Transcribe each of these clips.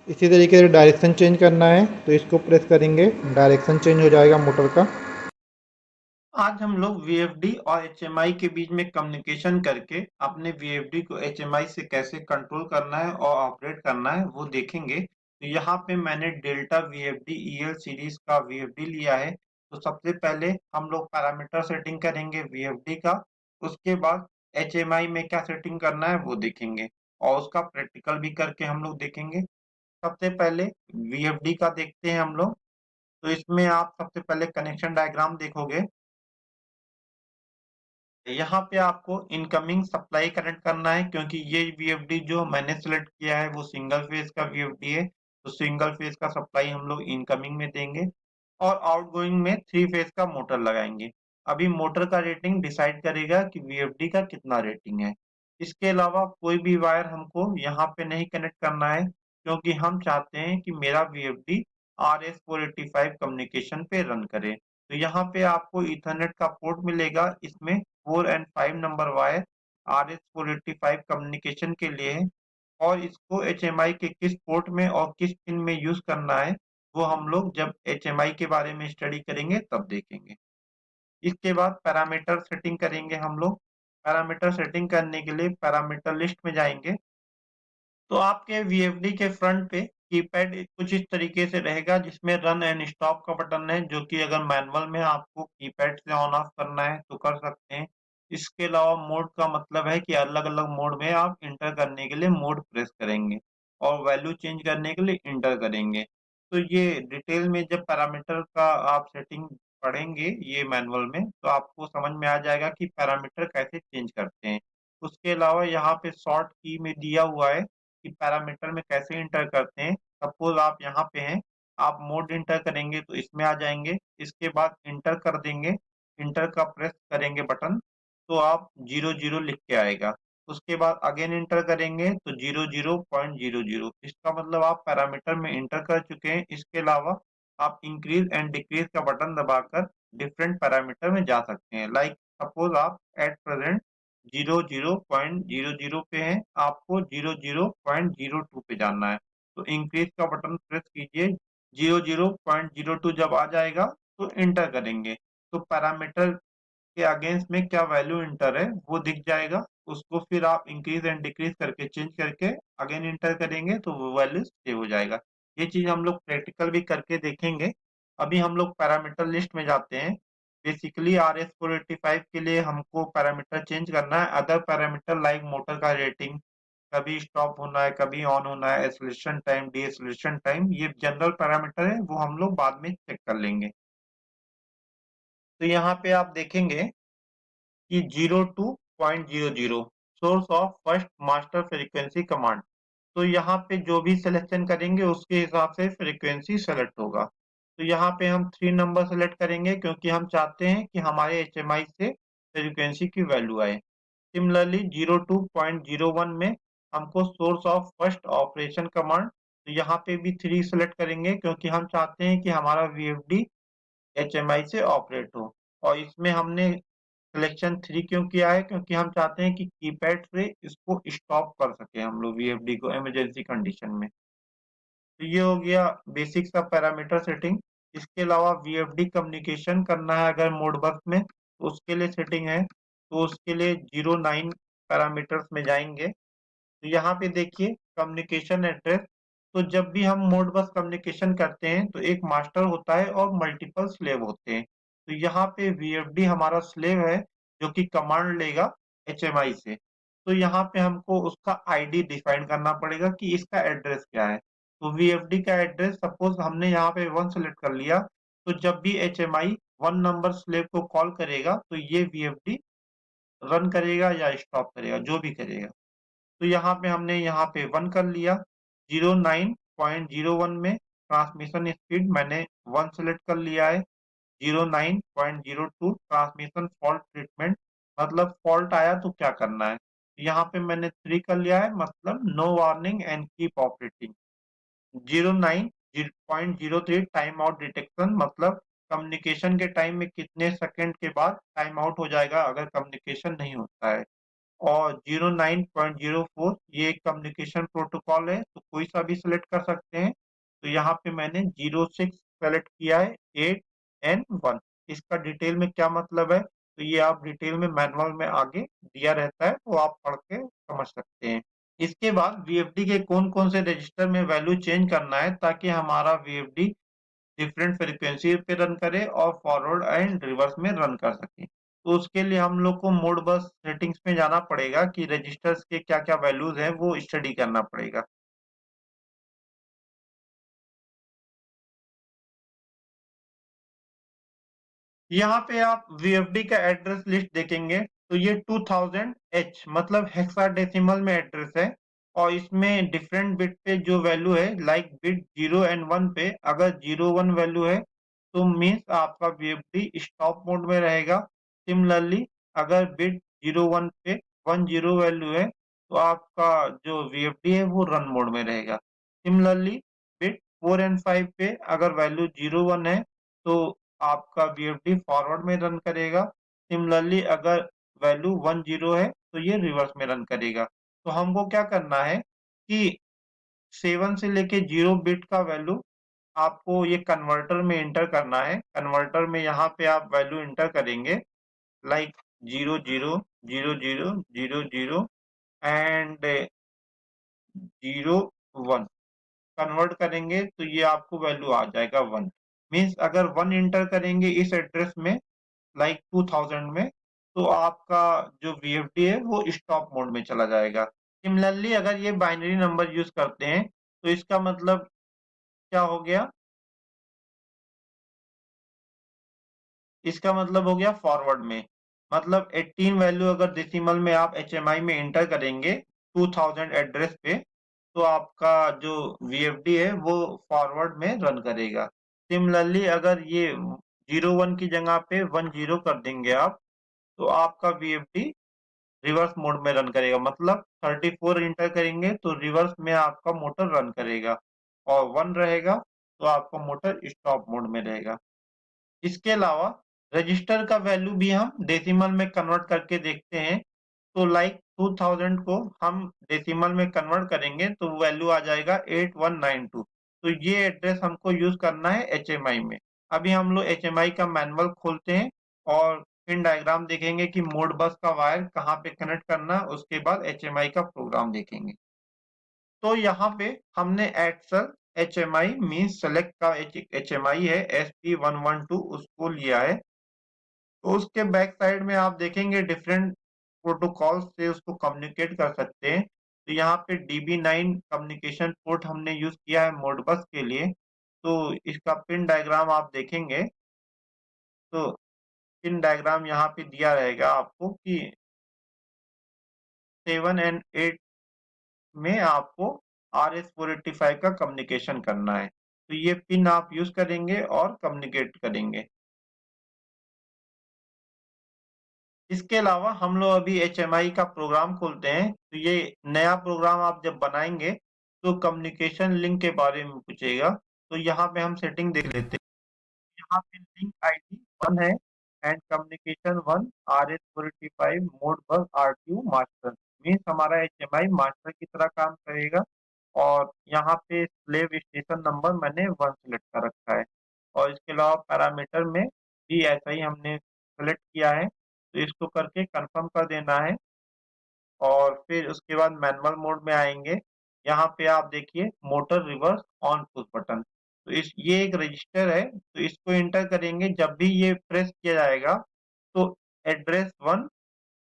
इसी तरीके से डायरेक्शन चेंज करना है तो इसको प्रेस करेंगे, डायरेक्शन चेंज हो जाएगा मोटर का। आज हम लोग वीएफडी और एचएमआई के बीच में कम्युनिकेशन करके अपने वीएफडी को एचएमआई से कैसे कंट्रोल करना है और ऑपरेट करना है वो देखेंगे। तो यहाँ पे मैंने डेल्टा वीएफडी ईएल सीरीज का वीएफडी लिया है। तो सबसे पहले हम लोग पैरामीटर सेटिंग करेंगे वीएफडी का। उसके बाद एचएमआई में क्या सेटिंग करना है वो देखेंगे और उसका प्रैक्टिकल भी करके हम लोग देखेंगे। सबसे पहले वीएफडी का देखते हैं हम लोग। तो इसमें आप सबसे पहले कनेक्शन डायग्राम देखोगे। यहाँ पे आपको इनकमिंग सप्लाई कनेक्ट करना है क्योंकि ये वीएफडी जो मैंने सिलेक्ट किया है वो सिंगल फेज का वीएफडी है। तो सिंगल फेज का सप्लाई हम लोग इनकमिंग में देंगे और आउटगोइंग में 3 फेज का मोटर लगाएंगे। अभी मोटर का रेटिंग डिसाइड करेगा कि वीएफडी का कितना रेटिंग है। इसके अलावा कोई भी वायर हमको यहाँ पे नहीं कनेक्ट करना है क्योंकि हम चाहते हैं कि मेरा वीएफडी RS485 कम्युनिकेशन पे रन करे। तो यहाँ पे आपको ईथरनेट का पोर्ट मिलेगा। इसमें 4 and 5 number wire RS485 communication के लिए है और इसको HMI के किस पोर्ट में और किस पिन में यूज करना है वो हम लोग जब HMI के बारे में स्टडी करेंगे तब देखेंगे। इसके बाद पैरामीटर सेटिंग करेंगे हम लोग। पैरामीटर सेटिंग करने के लिए पैरामीटर लिस्ट में जाएंगे। तो आपके वीएफडी के फ्रंट पे कीपैड कुछ इस तरीके से रहेगा जिसमें रन एंड स्टॉप का बटन है जो कि अगर मैनुअल में आपको कीपैड से ऑन ऑफ करना है तो कर सकते हैं। इसके अलावा मोड का मतलब है कि अलग-अलग मोड में आप इंटर करने के लिए मोड प्रेस करेंगे और वैल्यू चेंज करने के लिए इंटर करेंगे। तो ये डिटेल में जब पैरामीटर का आप सेटिंग पढ़ेंगे ये मैनुअल में तो आपको समझ में आ जाएगा कि पैरामीटर कैसे चेंज करते हैं। उसके अलावा यहाँ पे शॉर्ट की में दिया हुआ है कि पैरामीटर में कैसे इंटर करते हैं। सपोज आप यहाँ पे हैं, आप मोड इंटर करेंगे तो इसमें आ जाएंगे। इसके बाद इंटर कर देंगे, इंटर का प्रेस करेंगे बटन तो आप 00 लिख के आएगा। उसके बाद अगेन इंटर करेंगे तो 00.00। इसका मतलब आप पैरामीटर में इंटर कर चुके हैं। इसके अलावा आप इंक्रीज एंड डिक्रीज का बटन दबाकर डिफरेंट पैरामीटर में जा सकते हैं। लाइक सपोज आप एट प्रेजेंट 00.00 पे हैं, आपको 00.02 पे जाना है तो इंक्रीज का बटन प्रेस कीजिए। 00.02 जब आ जाएगा तो इंटर करेंगे तो पैरामीटर के अगेंस्ट में क्या वैल्यू इंटर है वो दिख जाएगा। उसको फिर आप इंक्रीज एंड डिक्रीज करके चेंज करके अगेन इंटर करेंगे तो वो वैल्यू सेव हो जाएगा। ये चीज हम लोग प्रैक्टिकल भी करके देखेंगे। अभी हम लोग पैरामीटर लिस्ट में जाते हैं। बेसिकली RS485 के लिए हमको पैरामीटर चेंज करना है। अदर पैरामीटर लाइक मोटर का रेटिंग, कभी स्टॉप होना है कभी ऑन होना है, acceleration time D acceleration time, ये जनरल पैरामीटर है वो हम लोग बाद में चेक कर लेंगे। तो यहाँ पे आप देखेंगे कि 02.00 source of first master frequency command. तो यहाँ पे जो भी सिलेक्शन करेंगे उसके हिसाब से फ्रीक्वेंसी सेलेक्ट होगा। तो यहाँ पे हम 3 नंबर सेलेक्ट करेंगे क्योंकि हम चाहते हैं कि हमारे HMI से फ्रीक्वेंसी की वैल्यू आए। सिमिलरली 02.01 में हमको source of first operation command, तो यहाँ पे भी 3 सेलेक्ट करेंगे क्योंकि हम चाहते हैं कि हमारा VFD HMI से ऑपरेट हो। और इसमें हमने सिलेक्शन 3 क्यों किया है क्योंकि हम चाहते हैं कि कीपैड से इसको स्टॉप कर सके हम लोग वीएफडी को इमरजेंसी कंडीशन में। तो ये हो गया बेसिक सा पैरामीटर सेटिंग। इसके अलावा वीएफडी कम्युनिकेशन करना है अगर मोडबस में तो उसके लिए सेटिंग है। तो उसके लिए 09 पैरामीटर्स में जाएंगे। तो यहाँ पे देखिए कम्युनिकेशन एड्रेस। तो जब भी हम मोडबस कम्युनिकेशन करते हैं तो एक मास्टर होता है और मल्टीपल स्लेव होते हैं। तो यहाँ पे वीएफडी हमारा स्लेव है जो कि कमांड लेगा एचएमआई से। तो यहाँ पे हमको उसका आईडी डिफाइन करना पड़ेगा कि इसका एड्रेस क्या है। तो वीएफडी का एड्रेस सपोज हमने यहाँ पे 1 सेलेक्ट कर लिया तो जब भी एचएमआई 1 नंबर स्लेव को कॉल करेगा तो ये वीएफडी रन करेगा या स्टॉप करेगा जो भी करेगा। तो यहाँ पे हमने यहाँ पे 1 कर लिया। 09.01 में ट्रांसमिशन स्पीड मैंने 1 सेलेक्ट कर लिया है। 09.02 ट्रांसमिशन फॉल्ट ट्रीटमेंट, मतलब फॉल्ट आया तो क्या करना है। यहाँ पे मैंने 3 कर लिया है मतलब no warning and keep operating. 09.03 time out detection, मतलब कम्युनिकेशन के टाइम में कितने सेकंड के बाद टाइम आउट हो जाएगा अगर कम्युनिकेशन नहीं होता है। और 09.04 ये कम्युनिकेशन प्रोटोकॉल है, तो कोई सा भी सिलेक्ट कर सकते हैं। तो यहाँ पे मैंने 06 सेलेक्ट किया है, 8N1। इसका डिटेल में क्या मतलब है, तो ये आप डिटेल में मैनुअल में आगे दिया रहता है, वो आप पढ़ के समझ सकते हैं। इसके बाद वीएफडी के कौन-कौन से रजिस्टर में वैल्यू चेंज करना है ताकि हमारा वीएफडी डिफरेंट फ्रीक्वेंसी पे रन करे और फॉरवर्ड एंड रिवर्स में रन कर सके। तो उसके लिए हम लोग को मोड बस सेटिंग्स में जाना पड़ेगा कि रजिस्टर्स के क्या-क्या वैल्यूज हैं वो स्टडी करना पड़ेगा। यहाँ पे आप वीएफडी का एड्रेस लिस्ट देखेंगे तो ये 2000H मतलब हेक्साडेसिमल में एड्रेस है और इसमें डिफरेंट बिट पे जो वैल्यू है लाइक बिट 0 एंड 1 पे अगर 01 वैल्यू है तो मीन्स आपका वीएफडी स्टॉप मोड में रहेगा। सिमिलरली अगर बिट 01 पे 10 वैल्यू है तो आपका जो वीएफडी है वो रन मोड में रहेगा। सिमिलरली बिट 4 एंड 5 पे अगर वैल्यू 01 है तो आपका वीएफडी फॉरवर्ड में रन करेगा। सिमिलरली अगर वैल्यू 10 है तो ये रिवर्स में रन करेगा। तो हमको क्या करना है कि 7 से लेके 0 बिट का वैल्यू आपको ये कन्वर्टर में एंटर करना है। कन्वर्टर में यहाँ पे आप वैल्यू एंटर करेंगे लाइक 00 00 00 एंड 01 कन्वर्ट करेंगे तो ये आपको वैल्यू आ जाएगा 1। मीन्स अगर 1 एंटर करेंगे इस एड्रेस में लाइक 2000 में तो आपका जो वीएफडी है वो स्टॉप मोड में चला जाएगा। सिमिलरली अगर ये बाइनरी नंबर यूज करते हैं तो इसका मतलब क्या हो गया, इसका मतलब हो गया फॉरवर्ड में। मतलब 18 वैल्यू अगर डेसिमल में आप एचएमआई में एंटर करेंगे 2000 एड्रेस पे तो आपका जो वीएफडी है वो फॉरवर्ड में रन करेगा। सिमिलरली अगर ये 01 की जगह पे 10 कर देंगे आप तो आपका वीएफडी रिवर्स मोड में रन करेगा। मतलब 34 इंटर करेंगे तो रिवर्स में आपका मोटर रन करेगा और 1 रहेगा तो आपका मोटर स्टॉप मोड में रहेगा। इसके अलावा रजिस्टर का वैल्यू भी हम डेसिमल में कन्वर्ट करके देखते हैं। तो लाइक 2000 को हम डेसिमल में कन्वर्ट करेंगे तो वैल्यू आ जाएगा 8192। तो ये एड्रेस हमको यूज करना है एचएमआई में। अभी हम लोग एचएमआई का मैनुअल खोलते हैं और पिन डायग्राम देखेंगे कि मोड बस का वायर कहाँ पे कनेक्ट करना है, उसके बाद एचएमआई का प्रोग्राम देखेंगे। तो यहाँ पे हमने एक्सल एचएमआई मीन्स सेलेक्ट का एचएमआई है SP112 उसको लिया है। तो उसके बैक साइड में आप देखेंगे डिफरेंट प्रोटोकॉल से उसको कम्युनिकेट कर सकते हैं। तो यहाँ पे DB9 कम्युनिकेशन पोर्ट हमने यूज किया है मोडबस के लिए। तो इसका पिन डायग्राम आप देखेंगे तो पिन डायग्राम यहाँ पे दिया रहेगा आपको कि 7 एंड 8 में आपको RS485 का कम्युनिकेशन करना है। तो ये पिन आप यूज करेंगे और कम्युनिकेट करेंगे। इसके अलावा हम लोग अभी एचएमआई का प्रोग्राम खोलते हैं। तो ये नया प्रोग्राम आप जब बनाएंगे तो कम्युनिकेशन लिंक के बारे में पूछेगा। तो यहाँ पे हम सेटिंग देख लेते हैं। यहाँ पे लिंक आईडी 1 है एंड कम्युनिकेशन 1 RS485 मोड बस RTU मास्टर मीन्स हमारा एचएमआई मास्टर की तरह काम करेगा। और यहाँ पे स्लेव स्टेशन नंबर मैंने 1 सेलेक्ट कर रखा है। और इसके अलावा पैरामीटर में भी ऐसा ही हमने सेलेक्ट किया है तो इसको करके कंफर्म कर देना है। और फिर उसके बाद मैनुअल मोड में आएंगे। यहाँ पे आप देखिए motor reverse on push button. तो इस ये एक रजिस्टर है तो इसको एंटर करेंगे जब भी ये प्रेस किया जाएगा तो एड्रेस 1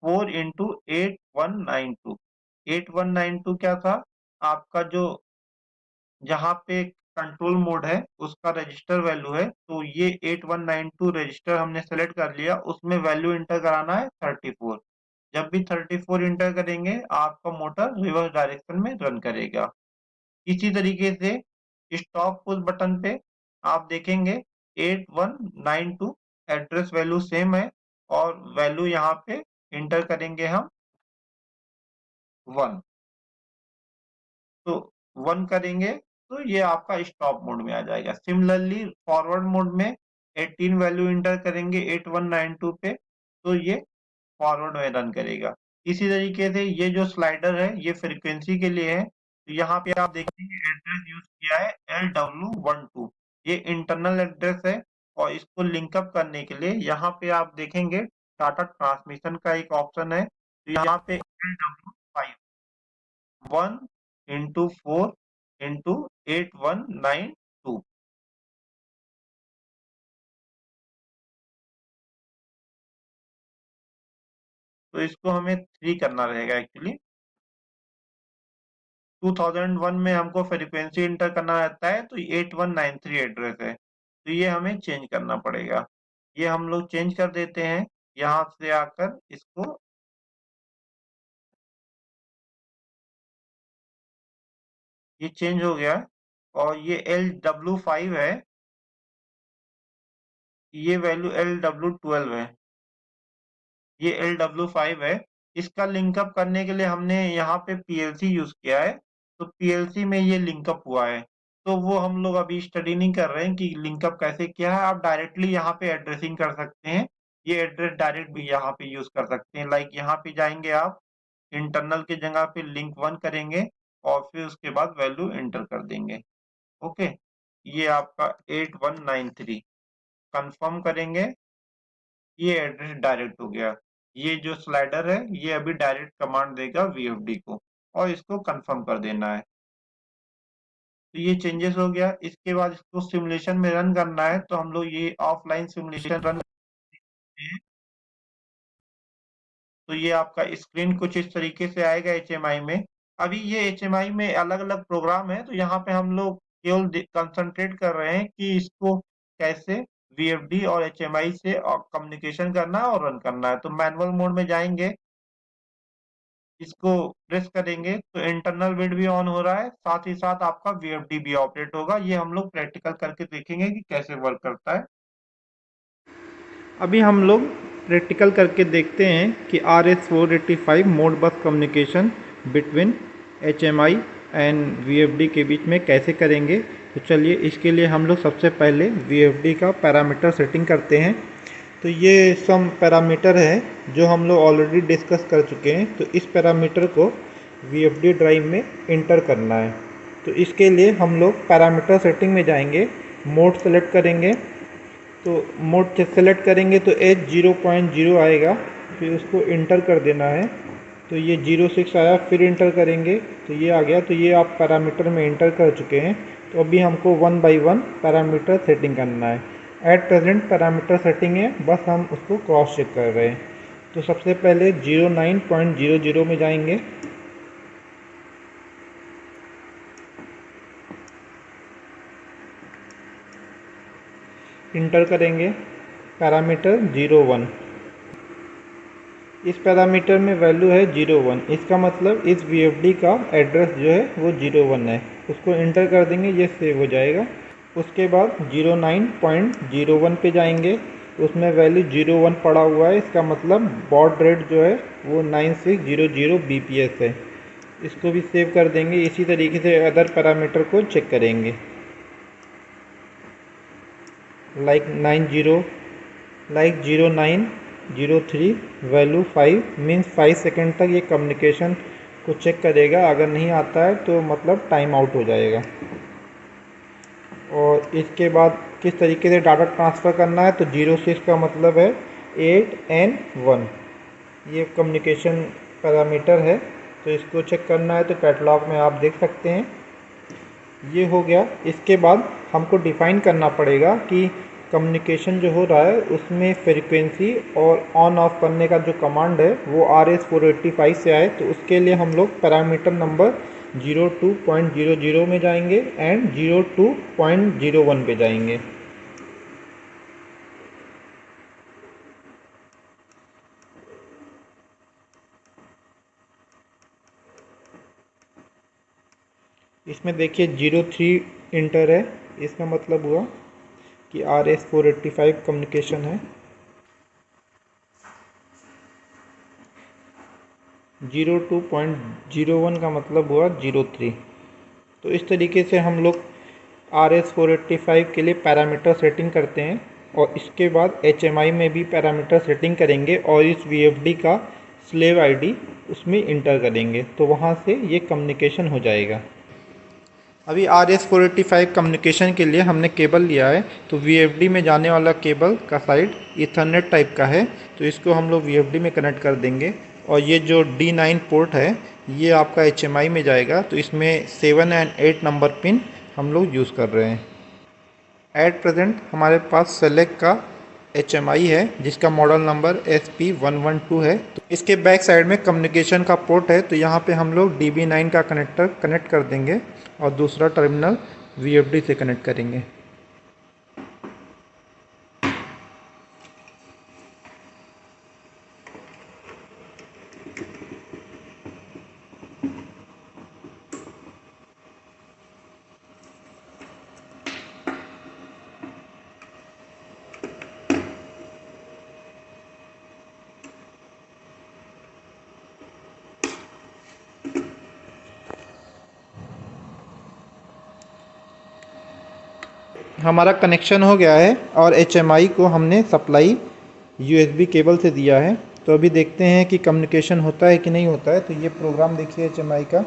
4 इंटू 8192 8192 क्या था आपका जो जहाँ पे कंट्रोल मोड है उसका रजिस्टर वैल्यू है। तो ये 8192 रजिस्टर हमने सेलेक्ट कर लिया, उसमें वैल्यू इंटर कराना है 34। जब भी 34 इंटर करेंगे आपका मोटर रिवर्स डायरेक्शन में रन करेगा। इसी तरीके से स्टॉप पुश बटन पे आप देखेंगे 8192 एड्रेस वैल्यू सेम है और वैल्यू यहाँ पे इंटर करेंगे हम 1। तो 1 करेंगे तो ये आपका स्टॉप मोड में आ जाएगा। सिमिलरली फॉरवर्ड मोड में 18 वैल्यू इंटर करेंगे 8192 पे तो ये फॉरवर्ड में रन करेगा। इसी तरीके से ये जो स्लाइडर है ये फ्रीक्वेंसी के लिए है। तो यहाँ पे आप देखेंगे एड्रेस यूज किया है LW12, ये इंटरनल एड्रेस है। और इसको लिंकअप करने के लिए यहाँ पे आप देखेंगे डाटा ट्रांसमिशन का एक ऑप्शन है। तो यहाँ पे LW5 1 × 4 × 8192, तो इसको हमें 3 करना रहेगा एक्चुअली। 2001 में हमको फ्रीक्वेंसी इंटर करना रहता है, तो 8193 एड्रेस है, तो ये हमें चेंज करना पड़ेगा। ये हम लोग चेंज कर देते हैं यहाँ से आकर इसको। ये चेंज हो गया और ये LW5 है, ये वैल्यू LW12 है, ये LW5 है। इसका लिंकअप करने के लिए हमने यहाँ पे PLC यूज किया है, तो PLC में ये लिंकअप हुआ है। तो वो हम लोग अभी स्टडी नहीं कर रहे हैं कि लिंकअप कैसे किया है। आप डायरेक्टली यहाँ पे एड्रेसिंग कर सकते हैं, ये एड्रेस डायरेक्ट भी यहाँ पे यूज कर सकते हैं। लाइक यहाँ पे जाएंगे आप, इंटरनल की जगह पे लिंक 1 करेंगे और फिर उसके बाद वैल्यू एंटर कर देंगे। ओके, ये आपका 8193 कंफर्म करेंगे, ये एड्रेस डायरेक्ट हो गया। ये जो स्लाइडर है ये अभी डायरेक्ट कमांड देगा VFD को और इसको कंफर्म कर देना है। तो ये चेंजेस हो गया। इसके बाद इसको सिमुलेशन में रन करना है, तो हम लोग ये ऑफलाइन सिमुलेशन रन करते हैं। तो ये आपका स्क्रीन कुछ इस तरीके से आएगा HMI में। अभी ये HMI में अलग अलग प्रोग्राम है, तो यहाँ पे हम लोग केवल कंसंट्रेट कर रहे हैं कि इसको कैसे VFD और HMI से कम्युनिकेशन करना है और रन करना है। तो मैनुअल मोड में जाएंगे, इसको प्रेस करेंगे तो इंटरनल बिट भी ऑन हो रहा है, साथ ही साथ आपका VFD भी ऑपरेट होगा। ये हम लोग प्रैक्टिकल करके देखेंगे कि कैसे वर्क करता है। अभी हम लोग प्रैक्टिकल करके देखते हैं कि RS485 मोड बस communication between HMI and VFD के बीच में कैसे करेंगे। तो चलिए इसके लिए हम लोग सबसे पहले VFD का पैरामीटर सेटिंग करते हैं। तो ये सम पैरामीटर है जो हम लोग ऑलरेडी डिस्कस कर चुके हैं। तो इस पैरामीटर को VFD ड्राइव में इंटर करना है। तो इसके लिए हम लोग पैरामीटर सेटिंग में जाएंगे, मोड सेलेक्ट करेंगे। तो मोड सेलेक्ट करेंगे तो H 0.0 आएगा, फिर उसको इंटर कर देना है। तो ये 06 आया, फिर इंटर करेंगे तो ये आ गया। तो ये आप पैरामीटर में इंटर कर चुके हैं। तो अभी हमको 1 by 1 पैरामीटर सेटिंग करना है। एट प्रेजेंट पैरामीटर सेटिंग है, बस हम उसको क्रॉस चेक कर रहे हैं। तो सबसे पहले 09.00 में जाएंगे, इंटर करेंगे पैरामीटर 01। इस पैरामीटर में वैल्यू है 01, इसका मतलब इस VFD का एड्रेस जो है वो 01 है। उसको इंटर कर देंगे, ये सेव हो जाएगा। उसके बाद 09.01 पे जाएंगे, उसमें वैल्यू 01 पड़ा हुआ है, इसका मतलब बॉड रेट जो है वो 9600 BPS है। इसको भी सेव कर देंगे। इसी तरीके से अदर पैरामीटर को चेक करेंगे, लाइक 0903 वैल्यू 5 मीन्स 5 सेकेंड तक ये कम्युनिकेशन को चेक करेगा। अगर नहीं आता है तो मतलब टाइम आउट हो जाएगा। और इसके बाद किस तरीके से डाटा ट्रांसफ़र करना है, तो 06 का मतलब है 8 and 1, ये कम्युनिकेशन पैरामीटर है। तो इसको चेक करना है तो कैटलॉग में आप देख सकते हैं, ये हो गया। इसके बाद हमको डिफ़ाइन करना पड़ेगा कि कम्युनिकेशन जो हो रहा है उसमें फ्रीक्वेंसी और ऑन ऑफ करने का जो कमांड है वो RS485 से आए। तो उसके लिए हम लोग पैरामीटर नंबर 02.00 में जाएंगे एंड 02.01 पे जाएंगे। इसमें देखिए 03 इंटर है, इसका मतलब हुआ कि RS485 कम्युनिकेशन है। 02.01 का मतलब हुआ 03। तो इस तरीके से हम लोग RS485 के लिए पैरामीटर सेटिंग करते हैं और इसके बाद HMI में भी पैरामीटर सेटिंग करेंगे और इस VFD का स्लेव आईडी उसमें इंटर करेंगे तो वहाँ से ये कम्युनिकेशन हो जाएगा। अभी RS485 कम्युनिकेशन के लिए हमने केबल लिया है, तो VFD में जाने वाला केबल का साइड ईथरनेट टाइप का है, तो इसको हम लोग VFD में कनेक्ट कर देंगे। और ये जो D9 पोर्ट है ये आपका HMI में जाएगा, तो इसमें 7 और 8 नंबर पिन हम लोग यूज़ कर रहे हैं। एट प्रेजेंट हमारे पास सेलेक्ट का HMI है जिसका मॉडल नंबर SP112 है। तो इसके बैक साइड में कम्युनिकेशन का पोर्ट है, तो यहाँ पे हम लोग DB9 का कनेक्टर कनेक्ट कर देंगे और दूसरा टर्मिनल VFD से कनेक्ट करेंगे। हमारा कनेक्शन हो गया है और HMI को हमने सप्लाई USB केबल से दिया है। तो अभी देखते हैं कि कम्युनिकेशन होता है कि नहीं होता है। तो ये प्रोग्राम देखिए HMI का,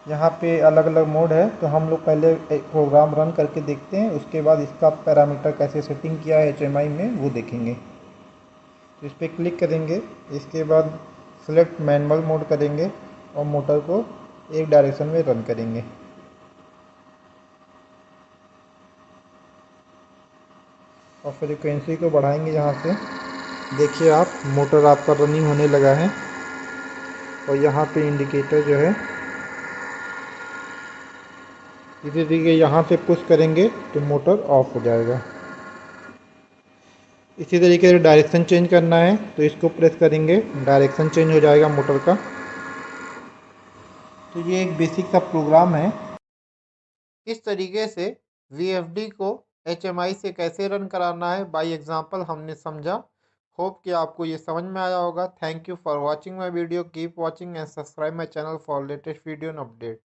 यहाँ पे अलग अलग मोड है, तो हम लोग पहले एक प्रोग्राम रन करके देखते हैं, उसके बाद इसका पैरामीटर कैसे सेटिंग किया है HMI में वो देखेंगे। तो इस पर क्लिक करेंगे, इसके बाद सेलेक्ट मैनुअल मोड करेंगे और मोटर को एक डायरेक्शन में रन करेंगे। और फ्रीक्वेंसी को बढ़ाएंगे यहाँ से। देखिए आप, मोटर आपका रनिंग होने लगा है और यहाँ पे इंडिकेटर जो है इसी तरीके यहाँ से पुश करेंगे तो मोटर ऑफ हो जाएगा। इसी तरीके से डायरेक्शन चेंज करना है तो इसको प्रेस करेंगे, डायरेक्शन चेंज हो जाएगा मोटर का। तो ये एक बेसिक सा प्रोग्राम है। इस तरीके से VFD को HMI से कैसे रन कराना है बाय एग्जांपल हमने समझा। होप कि आपको ये समझ में आया होगा। Thank you for watching my video. Keep watching and subscribe my channel for latest video and update.